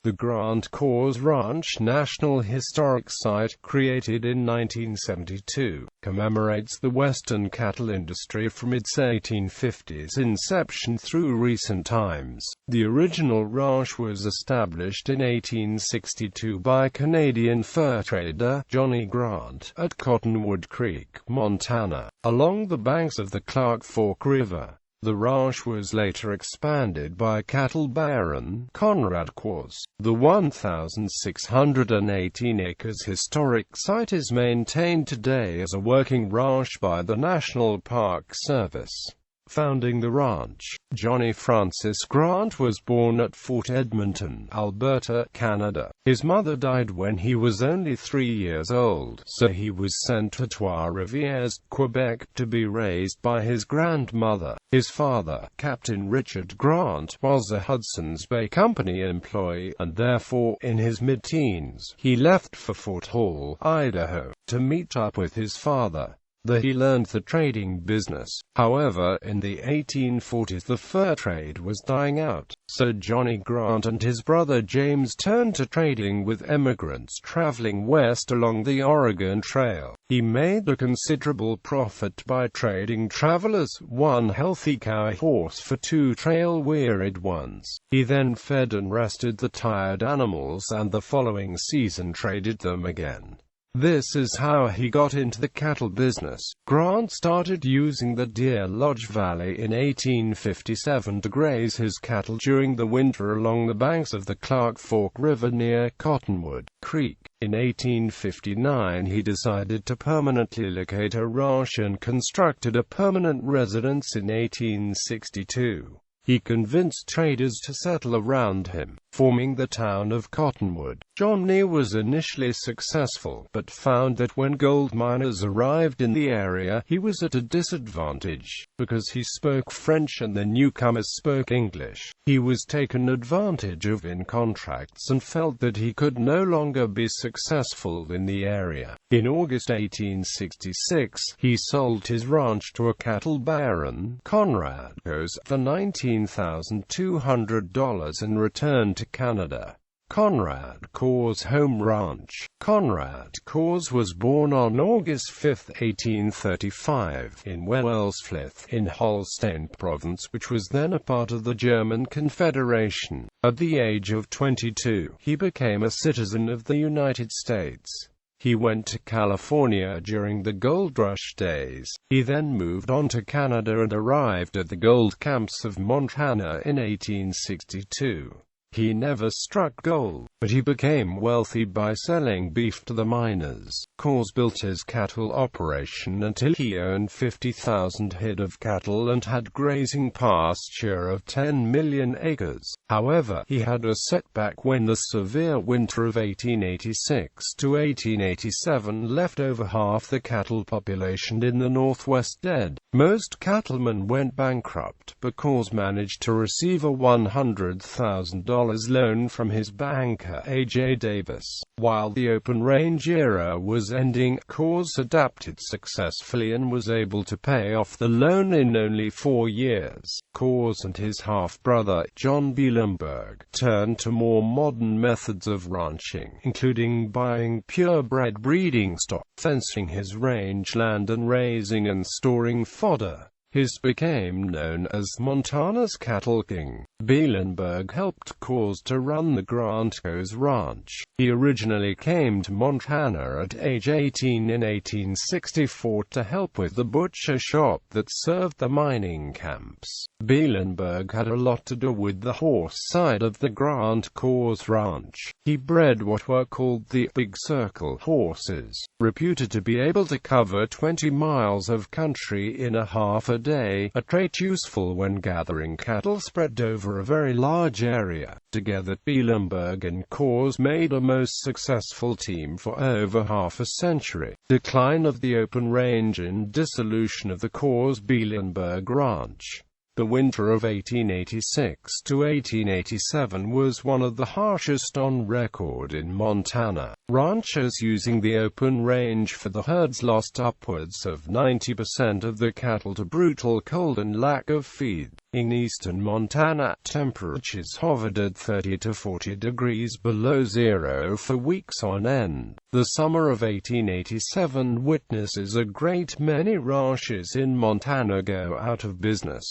The Grant-Kohrs Ranch National Historic Site, created in 1972, commemorates the Western cattle industry from its 1850s inception through recent times. The original ranch was established in 1862 by Canadian fur trader Johnny Grant at Cottonwood Creek, Montana, along the banks of the Clark Fork River. The ranch was later expanded by cattle baron Conrad Kohrs. The 1,618 acres historic site is maintained today as a working ranch by the National Park Service. Founding the ranch, Johnny Francis Grant was born at Fort Edmonton, Alberta, Canada. His mother died when he was only 3 years old, so he was sent to Trois-Rivières, Quebec, to be raised by his grandmother. His father, Captain Richard Grant, was a Hudson's Bay Company employee, and therefore, in his mid-teens, he left for Fort Hall, Idaho, to meet up with his father. There he learned the trading business. However, in the 1840s the fur trade was dying out, so Johnny Grant and his brother James turned to trading with emigrants traveling west along the Oregon Trail. He made a considerable profit by trading travelers, one healthy cow horse for 2 trail-wearied ones. He then fed and rested the tired animals and the following season traded them again. This is how he got into the cattle business. Grant started using the Deer Lodge Valley in 1857 to graze his cattle during the winter along the banks of the Clark Fork River near Cottonwood Creek. In 1859 he decided to permanently locate a ranch and constructed a permanent residence in 1862. He convinced traders to settle around him, forming the town of Cottonwood. Johnny was initially successful, but found that when gold miners arrived in the area, he was at a disadvantage, because he spoke French and the newcomers spoke English. He was taken advantage of in contracts and felt that he could no longer be successful in the area. In August 1866, he sold his ranch to a cattle baron, Conrad Kohrs, for $19,200 and returned to Canada. Conrad Kohrs' home ranch. Conrad Kohrs was born on August 5, 1835, in Wellsfleth, in Holstein Province, which was then a part of the German Confederation. At the age of 22, he became a citizen of the United States. He went to California during the gold rush days. He then moved on to Canada and arrived at the gold camps of Montana in 1862. He never struck gold, but he became wealthy by selling beef to the miners. Kohrs built his cattle operation until he owned 50,000 head of cattle and had grazing pasture of 10 million acres. However, he had a setback when the severe winter of 1886 to 1887 left over half the cattle population in the Northwest dead. Most cattlemen went bankrupt, but Kohrs managed to receive a $100,000 loan from his banker A.J. Davis. While the open range era was ending, Kohrs adapted successfully and was able to pay off the loan in only 4 years. Kohrs and his half-brother, John Bielenberg, turned to more modern methods of ranching, including buying purebred breeding stock, fencing his rangeland and raising and storing fodder. His became known as Montana's Cattle King. Bielenberg helped Kohrs to run the Grant-Kohrs Ranch. He originally came to Montana at age 18 in 1864 to help with the butcher shop that served the mining camps. Bielenberg had a lot to do with the horse side of the Grant-Kohrs Ranch. He bred what were called the Big Circle horses, reputed to be able to cover 20 miles of country in a half a day, a trait useful when gathering cattle spread over a very large area. Together, Bielenberg and Kohrs made a most successful team for over half a century. Decline of the open range and dissolution of the Kohrs-Bielenberg Ranch. The winter of 1886 to 1887 was one of the harshest on record in Montana. Ranchers using the open range for the herds lost upwards of 90% of their cattle to brutal cold and lack of feed. In eastern Montana, temperatures hovered at 30 to 40 degrees below zero for weeks on end. The summer of 1887 witnesses a great many ranches in Montana go out of business.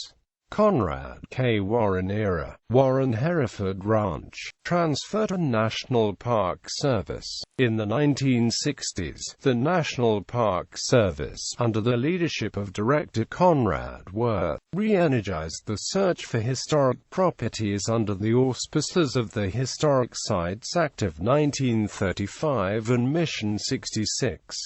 Conrad K. Warren era. Warren Hereford Ranch, transferred to National Park Service. In the 1960s, the National Park Service, under the leadership of Director Conrad Kohrs, re-energized the search for historic properties under the auspices of the Historic Sites Act of 1935 and Mission 66.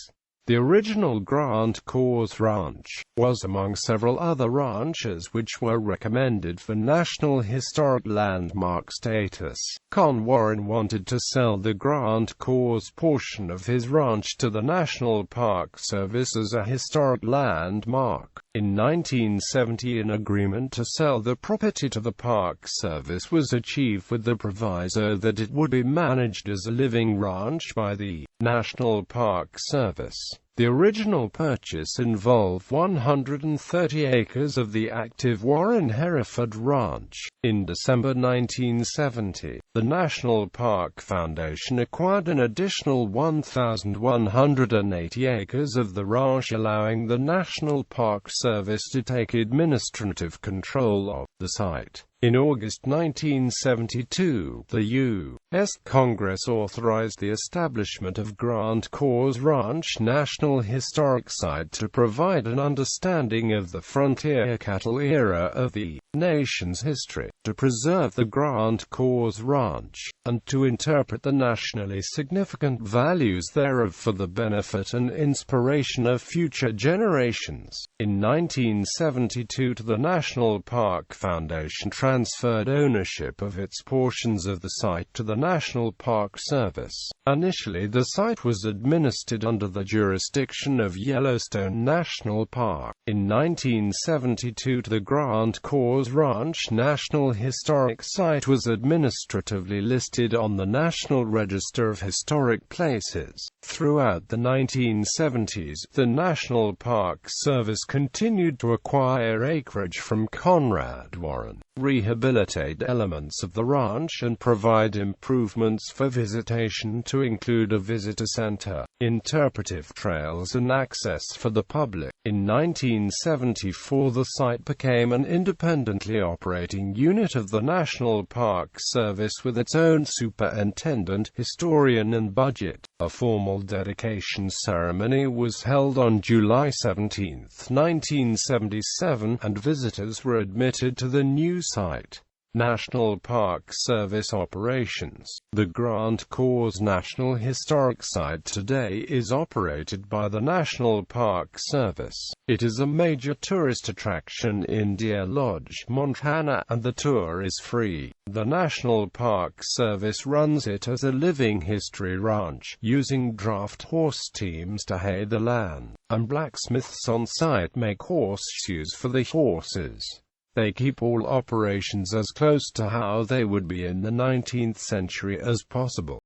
The original Grant-Kohrs Ranch was among several other ranches which were recommended for National Historic Landmark status. Warren wanted to sell the Grant-Kohrs portion of his ranch to the National Park Service as a historic landmark. In 1970, an agreement to sell the property to the Park Service was achieved with the proviso that it would be managed as a living ranch by the National Park Service. The original purchase involved 130 acres of the active Warren Hereford Ranch. In December 1970, the National Park Foundation acquired an additional 1,180 acres of the ranch, allowing the National Park Service to take administrative control of the site. In August 1972, the U.S. Congress authorized the establishment of Grant-Kohrs Ranch National Historic Site to provide an understanding of the frontier cattle era of the nation's history, to preserve the Grant-Kohrs Ranch, and to interpret the nationally significant values thereof for the benefit and inspiration of future generations. In 1972, the National Park Foundation transferred ownership of its portions of the site to the National Park Service. Initially, the site was administered under the jurisdiction of Yellowstone National Park. In 1972, the Grant-Kohrs Ranch National Historic Site was administratively listed on the National Register of Historic Places. Throughout the 1970s, the National Park Service continued to acquire acreage from Conrad Warren, rehabilitate elements of the ranch, and provide improvements for visitation to include a visitor center, interpretive trails, and access for the public. In 1974, the site became an independently operating unit of the National Park Service with its own superintendent, historian, and budget. A formal dedication ceremony was held on July 17, 1977, and visitors were admitted to the new site. National Park Service operations. The Grant-Kohrs National Historic Site today is operated by the National Park Service. It is a major tourist attraction in Deer Lodge, Montana, and the tour is free. The National Park Service runs it as a living history ranch, using draft horse teams to hay the land, and blacksmiths on site make horseshoes for the horses. They keep all operations as close to how they would be in the 19th century as possible.